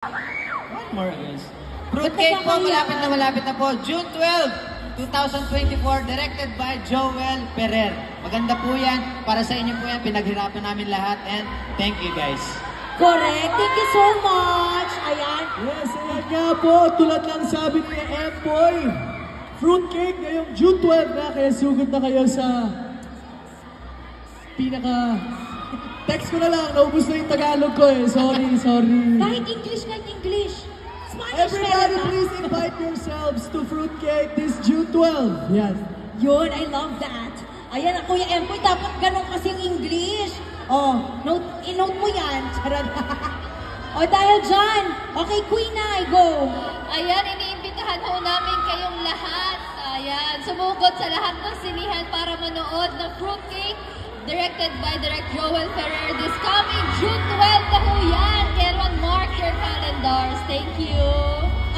One more, guys. Fruitcake po, malapit na po. June 12, 2024, directed by Joel Ferrer. Maganda po yan. Para sa inyo po yan. Pinaghirapan namin lahat. And thank you, guys. Correct. Thank you so much. Ayan. Yes, ayan nga po. Tulad lang sabi ni M-Boy. Fruitcake ngayong June 12 na. Kaya sugod na kayo sa text ko na lang. Naubos na yung Tagalog ko eh. Sorry. Kahit English. Spanish. Everybody, please invite yourselves to Fruitcake this June 12. Yan. Yun, I love that. Ayan, Kuya Empoy, dapat ganun kasing English. Oh, i-note mo yan. Charot. O dahil dyan, okay, Queen Ay, go. Ayan, iniimbitahan ho namin kayong lahat. Ayan, sumugod sa lahat ng sinihan para manood ng Fruitcake, directed by Direct Joel Ferrer. This coming June 12 na ho yan. Kaya naman mark your calendars. Thank you.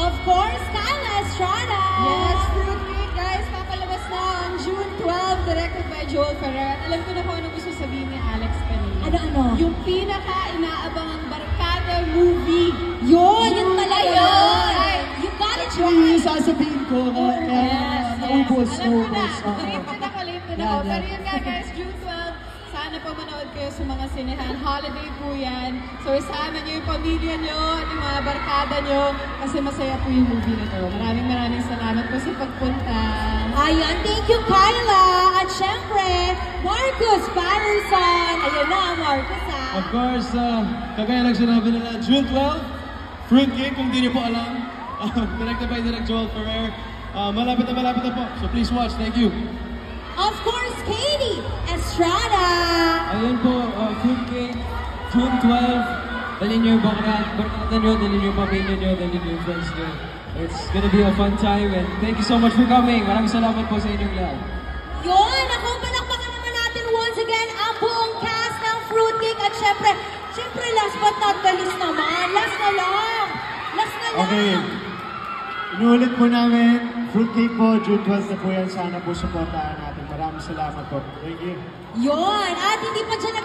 Of course, Kyla Estrada. Yes, Fruitcake, guys, papalabas na ang June 12, directed by Joel Ferrer. Alam ko na kung ano gusto sabihin ni Alex kanina. Ano? Yung pinaka-inaabangang barkada movie. Yun talaga yun. You got it Actually, right. sasabihin ko kaya naubos. Alam ko na. Late na ako. Yeah. Pero yun nga, guys, June 12, sana po manood kayo sa mga sinehan. Holiday po yan. So, isama nyo yung pamilya nyo at yung mga barkada nyo kasi masaya po yung movie na to. Maraming salamat po sa pagpunta. Ayan, thank you, Kyla. At syempre, Marcus Patterson. Ayan na, Marcus, ha? Of course, kagaya lang sinabi nila, June 12, Fruitcake, kung di niyo po alam, directed by Direct Joel Ferrer. Malapit na po, so please watch. Thank you. Of course, Katie Estrada. Ayun po, Fruitcake, June 12. Dalhin niyo yung barkada niyo, dalhin niyo yung pamilya niyo, dalhin niyo yung friends niyo. It's gonna be a fun time and thank you so much for coming. Maraming salamat po sa inyong lahat. Yun, ako palakpakan naman natin once again ang buong cast ng Fruitcake. At syempre, last but not the least naman. Last na lang. Okay. Inuulit po namin, Fruitcake po, June 12 na po yan. Sana po supportahan natin. Maraming salamat po. Thank you. Yun, at hindi pa dyan